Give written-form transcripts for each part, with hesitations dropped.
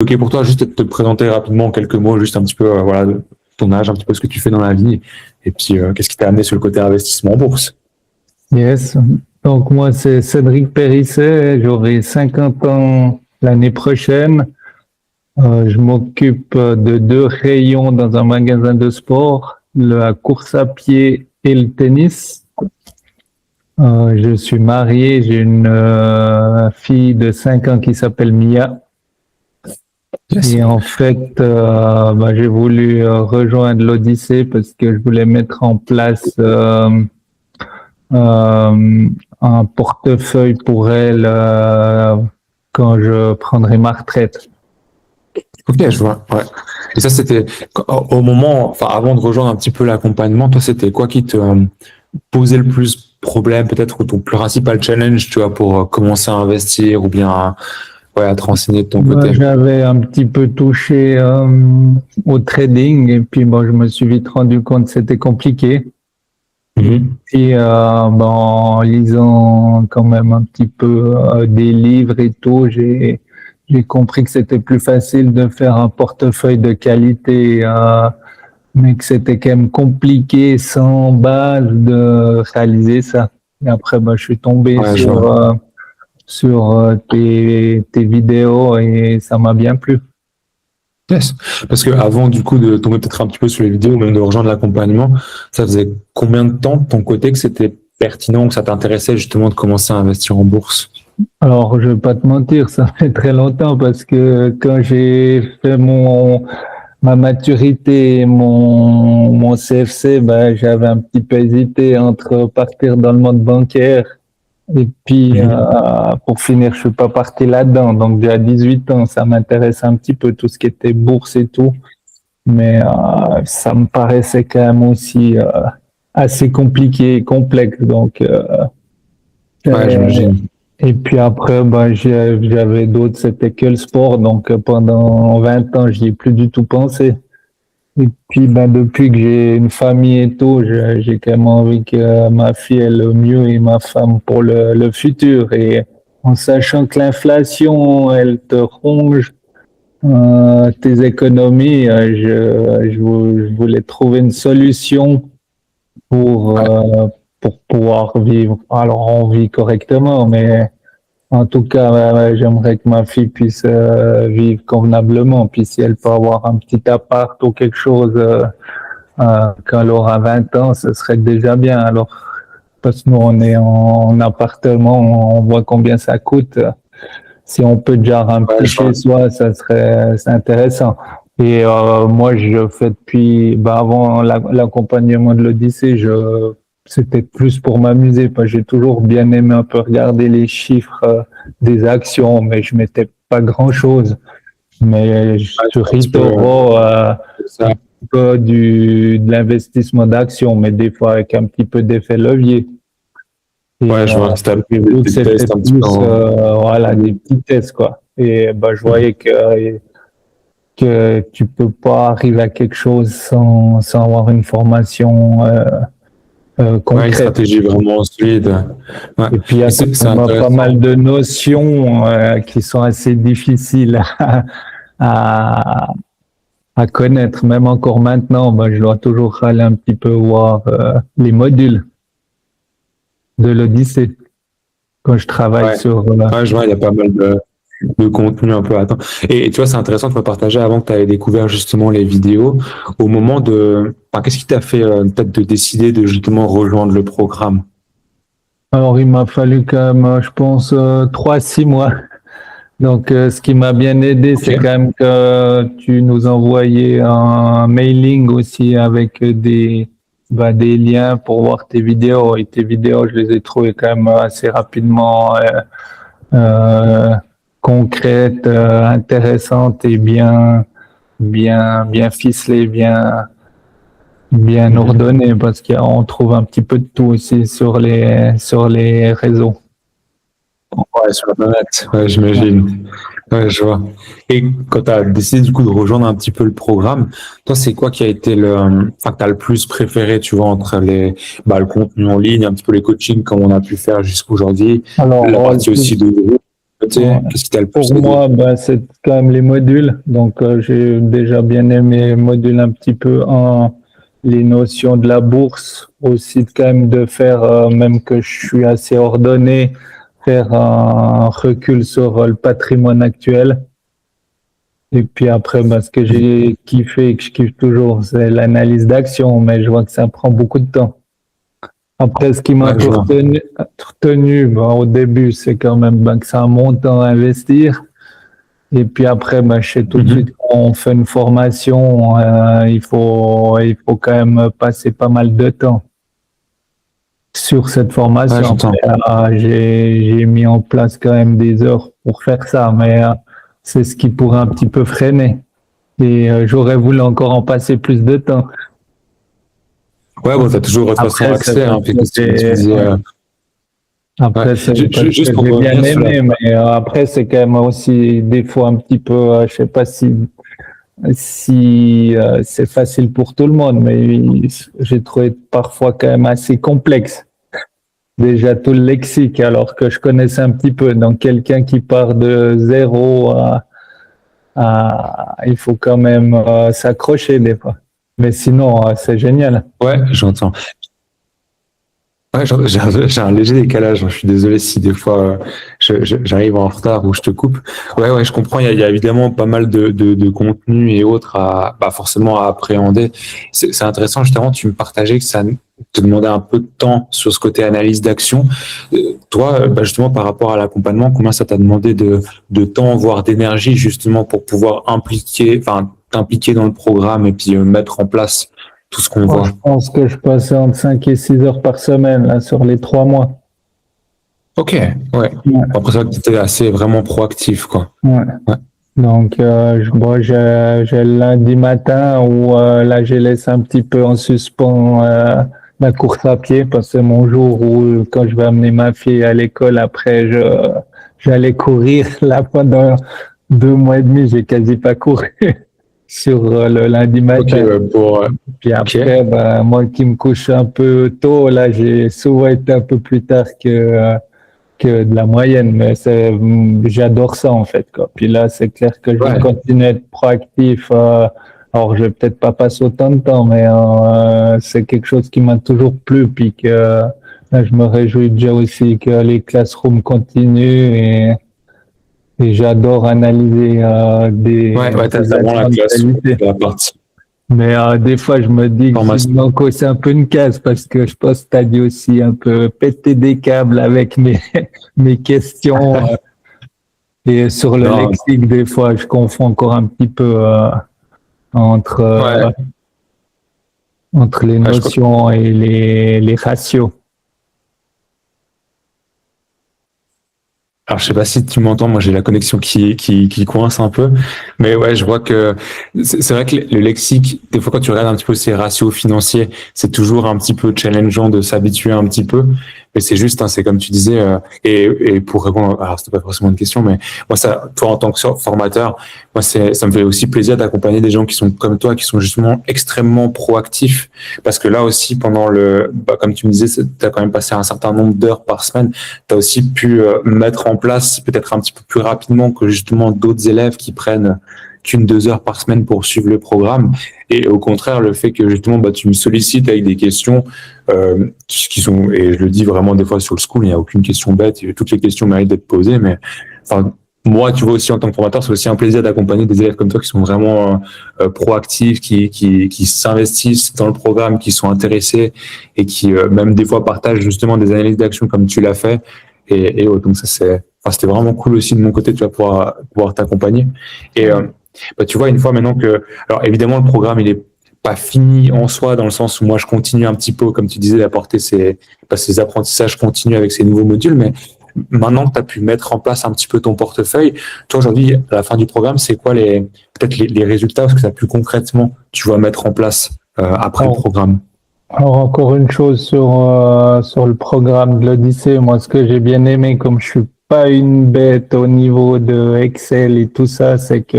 Ok pour toi, juste de te présenter rapidement en quelques mots, juste un petit peu, voilà, ton âge, un petit peu ce que tu fais dans la vie, et puis qu'est-ce qui t'a amené sur le côté investissement en bourse? Yes. Donc moi, c'est Cédric Périsset, j'aurai 50 ans l'année prochaine. Je m'occupe de 2 rayons dans un magasin de sport, la course à pied et le tennis. Je suis marié, j'ai une fille de 5 ans qui s'appelle Mia. Yes. Et en fait, j'ai voulu rejoindre l'Odyssée parce que je voulais mettre en place un portefeuille pour elle quand je prendrai ma retraite. Ok, je vois. Ouais. Et ça, c'était au moment, enfin, avant de rejoindre un petit peu l'accompagnement, toi, c'était quoi qui te posait le plus problème, peut-être, ou ton principal challenge, tu vois, pour commencer à investir ou bien ouais, à te renseigner de ton Moi, côté? j'avais un petit peu touché au trading et puis bon, je me suis vite rendu compte que c'était compliqué. Et en lisant quand même un petit peu des livres et tout, j'ai compris que c'était plus facile de faire un portefeuille de qualité, mais que c'était quand même compliqué sans base de réaliser ça. Et après, je suis tombé Ouais, je vois. sur tes vidéos et ça m'a bien plu. Yes. Parce que avant, du coup, de tomber peut-être un petit peu sur les vidéos, même de rejoindre l'accompagnement, ça faisait combien de temps de ton côté que c'était pertinent, que ça t'intéressait justement de commencer à investir en bourse? Alors, je vais pas te mentir, ça fait très longtemps parce que quand j'ai fait ma maturité et mon CFC, j'avais un petit peu hésité entre partir dans le monde bancaire et puis pour finir, je suis pas parti là-dedans. Donc, j'ai à 18 ans, ça m'intéresse un petit peu tout ce qui était bourse et tout, mais ça me paraissait quand même aussi assez compliqué et complexe. Donc, Ouais, j'imagine. et puis après, j'avais d'autres, c'était que le sport. Donc pendant 20 ans, j'y ai plus du tout pensé. Et puis depuis que j'ai une famille et tout, j'ai quand même envie que ma fille ait le mieux et ma femme pour le futur. Et en sachant que l'inflation, elle te ronge tes économies, je voulais trouver une solution pour, Ouais, euh, pour pouvoir vivre. Alors on vit correctement, mais en tout cas, j'aimerais que ma fille puisse vivre convenablement. Puis si elle peut avoir un petit appart ou quelque chose quand elle aura 20 ans, ce serait déjà bien. Alors, parce que nous, on est en appartement, on voit combien ça coûte. Si on peut déjà avoir un ouais, petit je vois. chez soi, c'est intéressant. Et moi, je fais depuis, avant l'accompagnement de l'Odyssée, c'était plus pour m'amuser, parce que j'ai toujours bien aimé un peu regarder les chiffres des actions, mais je mettais pas grand-chose. Mais Ouais, sur c'est un petit peu eToro, ça. un peu de l'investissement d'actions, mais des fois avec un petit peu d'effet levier. Et Ouais, je vois. C'était j'ai vu que des c'était tests un petit peu plus voilà, des petits tests, quoi. Et je voyais que tu peux pas arriver à quelque chose sans avoir une formation ouais, une concrète. stratégie vraiment solide. Ouais. Et puis il y Et a quand c'est même pas mal intéressant. de notions qui sont assez difficiles à, à connaître. Même encore maintenant, je dois toujours aller un petit peu voir les modules de l'Odyssée quand je travaille Ouais. sur Ouais, je vois, il y a pas mal de contenu un peu à temps. Et tu vois, c'est intéressant de me partager avant que tu avais découvert justement les vidéos. Au moment de, enfin, qu'est-ce qui t'a fait peut-être de décider de justement rejoindre le programme? Alors, il m'a fallu quand même, je pense, 3 à 6 mois. Donc, ce qui m'a bien aidé, Ok. c'est quand même que tu nous envoyais un mailing aussi avec des liens pour voir tes vidéos. Et tes vidéos, je les ai trouvées quand même assez rapidement euh, concrètes, intéressantes et bien ficelées, bien Mhm. ordonnées, parce qu'on trouve un petit peu de tout aussi sur les réseaux. Ouais, sur la planète, ouais, j'imagine. Ouais, je vois. Et quand tu as décidé du coup de rejoindre un petit peu le programme, toi, c'est quoi qui a été enfin, que tu as le plus préféré, tu vois, entre le contenu en ligne, un petit peu les coachings comme on a pu faire jusqu'aujourd'hui, la Alors, partie aussi de groupe, côté? Ouais. Qu'est-ce qui t'a le plus Pour aidé? moi, c'est quand même les modules. Donc, j'ai déjà bien aimé les modules un petit peu en les notions de la bourse, aussi quand même de faire, même que je suis assez ordonné, faire un recul sur le patrimoine actuel. Et puis après, ce que j'ai kiffé et que je kiffe toujours, c'est l'analyse d'action, mais je vois que ça prend beaucoup de temps. Après, ce qui m'a un Ouais, je peu vois. retenu au début, c'est quand même que c'est un montant à investir. Et puis après, je sais tout de suite Mhm. quand on fait une formation, il faut quand même passer pas mal de temps sur cette Ouais, formation. j'entends. Après, j'ai mis en place quand même des heures pour faire ça, mais c'est ce qui pourrait un petit peu freiner. Et j'aurais voulu encore en passer plus de temps. Ouais, bon, t'as toujours de toute façon Après, c'est accès, parce hein, puis que comme tu disais, ouais. après, c'est parce Juste que pour j'ai bien revenir sur la, aimé, mais après, c'est quand même aussi des fois un petit peu, je sais pas si c'est facile pour tout le monde, mais j'ai trouvé parfois quand même assez complexe. Déjà tout le lexique, alors que je connaissais un petit peu. Donc quelqu'un qui part de zéro il faut quand même s'accrocher des fois. Mais sinon, c'est génial. ouais, j'entends. Ouais, j'ai un léger décalage, hein. Je suis désolé si des fois j'arrive en retard ou je te coupe. Ouais, ouais, je comprends. Il y a évidemment pas mal de contenu et autres à, bah, forcément à appréhender. C'est intéressant, justement, tu me partageais que ça te demandait un peu de temps sur ce côté analyse d'action. Toi, bah, justement, par rapport à l'accompagnement, combien ça t'a demandé de temps, voire d'énergie, justement, pour pouvoir t'impliquer dans le programme et puis mettre en place tout ce qu'on Moi, je voit? pense que je passais entre 5 et 6 heures par semaine là, sur les 3 mois. Ok, ouais. Ouais, Après ça, tu étais assez vraiment proactif, quoi. ouais. Ouais. Donc, j'ai le lundi matin où là, j'ai laissé un petit peu en suspens la course à pied parce que c'est mon jour où, quand je vais amener ma fille à l'école, après, j'allais courir. Là, pendant 2 mois et demi, j'ai quasi pas couru sur le lundi Ok, matin. ouais, Puis ok. après, moi qui me couche un peu tôt, là, j'ai souvent été un peu plus tard que de la moyenne, mais j'adore ça en fait, quoi. Puis là, c'est clair que je vais Ouais. continuer à être proactif. Alors, je vais peut-être pas passer autant de temps, mais c'est quelque chose qui m'a toujours plu. Puis que là, je me réjouis déjà aussi que les classrooms continuent et j'adore analyser Ouais, ouais, des t'as vraiment la actions de classe, qualité. la partie Mais des fois, je me dis que formation. s'il manque, c'est un peu une case parce que je pense que tu as dû aussi un peu péter des câbles avec mes questions. Et sur le Non, lexique, des fois, je confonds encore un petit peu entre, ouais, entre les ouais, je crois. notions et les ratios. Alors, je sais pas si tu m'entends, moi j'ai la connexion qui coince un peu, mais ouais, je vois que c'est vrai que le lexique, des fois quand tu regardes un petit peu ces ratios financiers, c'est toujours un petit peu challengeant de s'habituer un petit peu, mais c'est juste, hein, c'est comme tu disais, et pour répondre, alors c'était pas forcément une question, mais moi ça, toi en tant que formateur, moi ça me fait aussi plaisir d'accompagner des gens qui sont comme toi, qui sont justement extrêmement proactifs, parce que là aussi pendant comme tu me disais, tu as quand même passé un certain nombre d'heures par semaine, tu as aussi pu mettre en place peut-être un petit peu plus rapidement que justement d'autres élèves qui prennent qu'une, 2 heures par semaine pour suivre le programme. Et au contraire, le fait que justement tu me sollicites avec des questions qui sont, et je le dis vraiment des fois sur le school, il n'y a aucune question bête, toutes les questions méritent d'être posées, mais enfin, moi, tu vois aussi en tant que formateur, c'est aussi un plaisir d'accompagner des élèves comme toi qui sont vraiment proactifs, qui s'investissent dans le programme, qui sont intéressés et qui même des fois partagent justement des analyses d'action comme tu l'as fait. Et ouais, donc ça c'était vraiment cool aussi de mon côté, tu vas pouvoir t'accompagner. Et tu vois, une fois maintenant que, alors évidemment le programme il est pas fini en soi dans le sens où moi je continue un petit peu, comme tu disais, d'apporter ces apprentissages continus avec ces nouveaux modules, mais maintenant que tu as pu mettre en place un petit peu ton portefeuille, toi aujourd'hui, à la fin du programme, c'est quoi peut-être les résultats, parce que ça plus concrètement, tu vas mettre en place après le Alors, programme? alors, encore une chose sur le programme de l'Odyssée, moi ce que j'ai bien aimé, comme je suis pas une bête au niveau de Excel et tout ça, c'est que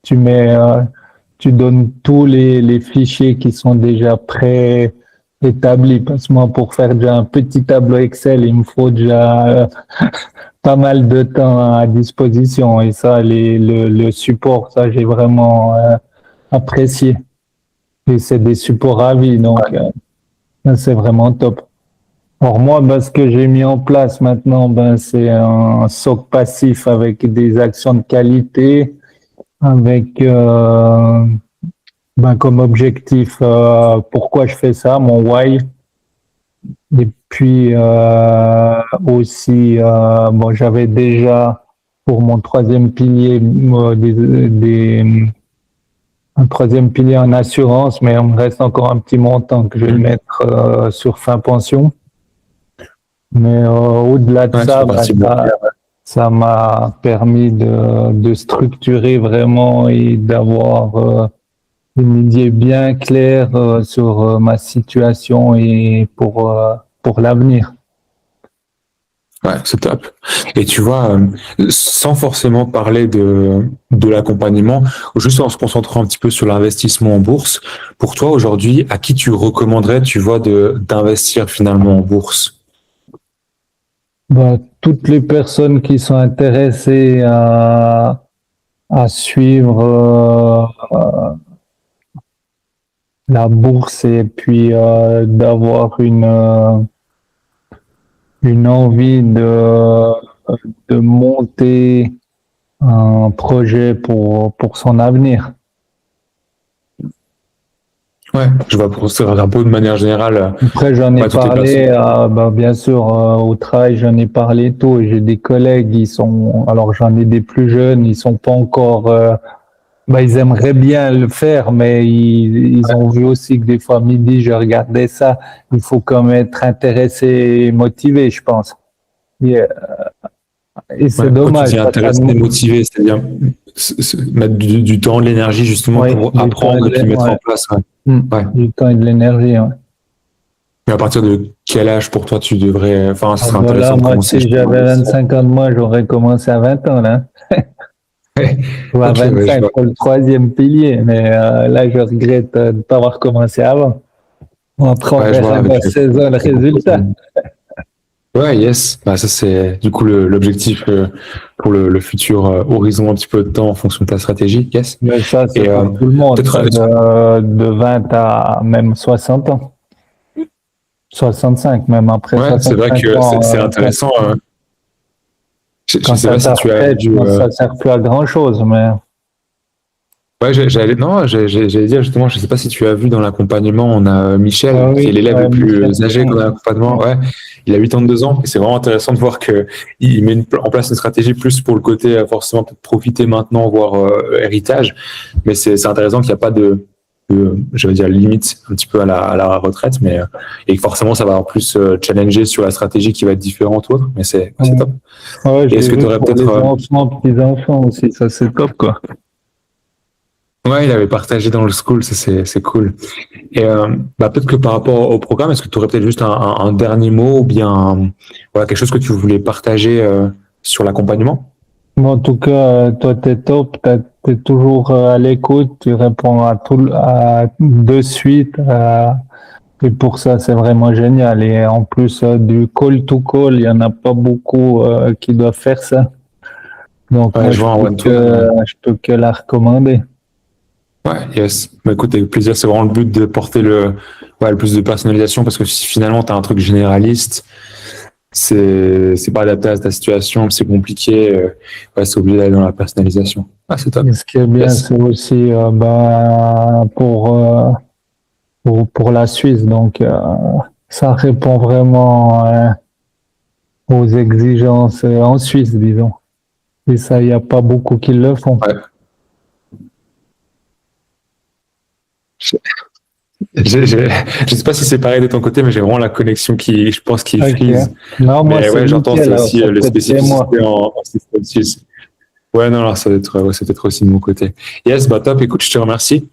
tu mets tu donnes tous les fichiers qui sont déjà préétablis. Parce que moi, pour faire déjà un petit tableau Excel, il me faut déjà pas mal de temps à disposition et ça, le support, ça, j'ai vraiment apprécié. Et c'est des supports à vie, donc c'est vraiment top. Alors moi, ben, ce que j'ai mis en place maintenant, ben, c'est un SOC passif avec des actions de qualité, avec ben, comme objectif pourquoi je fais ça, mon why. Et puis aussi, bon, j'avais déjà pour mon troisième pilier un troisième pilier en assurance, mais il me reste encore un petit montant que je vais mettre sur fin pension. Mais au-delà de ça, ben, ça m'a permis de structurer vraiment et d'avoir une idée bien claire sur ma situation et pour l'avenir. Ouais, c'est top. Et tu vois, sans forcément parler de l'accompagnement, juste en se concentrant un petit peu sur l'investissement en bourse, pour toi aujourd'hui, à qui tu recommanderais, tu vois, d'investir finalement en bourse? Bah, toutes les personnes qui sont intéressées à suivre la bourse et puis d'avoir une envie de monter un projet pour son avenir. Ouais, je vois pour ça un peu de manière générale. Après, j'en ai parlé, bah, bien sûr, au travail, j'en ai parlé tôt. Et j'ai des collègues, alors j'en ai des plus jeunes, ils sont pas encore, bah, ils aimeraient bien le faire, mais ils ont vu aussi que des fois midi, je regardais ça. Il faut quand même être intéressé et motivé, je pense. Et c'est dommage. Tu dis intéressé et motivé, c'est-à-dire mettre du temps, de l'énergie justement pour apprendre et puis mettre en place. Du temps et de l'énergie. Ouais. Mais à partir de quel âge pour toi tu devrais, enfin, ce serait intéressant de moi, commencer? Si j'avais 25 ans de moi, j'aurais commencé à 20 ans, là. Ou à 25 pour le troisième pilier, mais là, je regrette de ne pas avoir commencé avant. Après, on verra dans 16 ans le résultat. Ouais, yes. Bah, ça, c'est du coup l'objectif pour le futur horizon un petit peu de temps en fonction de ta stratégie. Yes. Mais ça, c'est pour tout le monde. De 20 à même 60 ans. 65, même après 65 c'est vrai que c'est intéressant. Quand ça s'arrête, ça ne sert plus à grand-chose, mais... Ouais, j'allais dire justement, je ne sais pas si tu as vu dans l'accompagnement, on a Michel, qui est l'élève le plus âgé qu'on a l'accompagnement. Ouais, il a 82 ans et c'est vraiment intéressant de voir qu'il met en place une stratégie plus pour le côté forcément peut-être profiter maintenant, voire héritage. Mais c'est intéressant qu'il n'y a pas je veux dire, limite un petit peu à la retraite, mais et forcément ça va avoir plus challenger sur la stratégie qui va être différente ou autre. Mais c'est top. Ouais, est-ce que tu aurais peut-être enfants, petits-enfants aussi, ça c'est top quoi. Ouais, il avait partagé dans le school, ça c'est cool. Et peut-être que par rapport au programme, est-ce que tu aurais peut-être juste un dernier mot ou bien quelque chose que tu voulais partager sur l'accompagnement? En tout cas, toi t'es top, t'es toujours à l'écoute, tu réponds de suite. Et pour ça, c'est vraiment génial. Et en plus du call to call, il y en a pas beaucoup qui doivent faire ça. Donc moi, je peux que la recommander. Ouais, yes. Bah, écoute, avec plaisir, c'est vraiment le but de porter le plus de personnalisation parce que si finalement tu as un truc généraliste, c'est pas adapté à ta situation, c'est compliqué, c'est obligé d'aller dans la personnalisation. Ah, c'est top. Et ce qui est bien, c'est aussi pour la Suisse, donc ça répond vraiment aux exigences en Suisse, disons. Et ça, il n'y a pas beaucoup qui le font. Ouais. Je sais pas si c'est pareil de ton côté, mais j'ai vraiment la connexion qui freeze. Non, moi, mais j'entends aussi les spécificités en système suisse. Ouais, non, alors ça doit être, c'est peut-être aussi de mon côté. Yes, top. Écoute, je te remercie.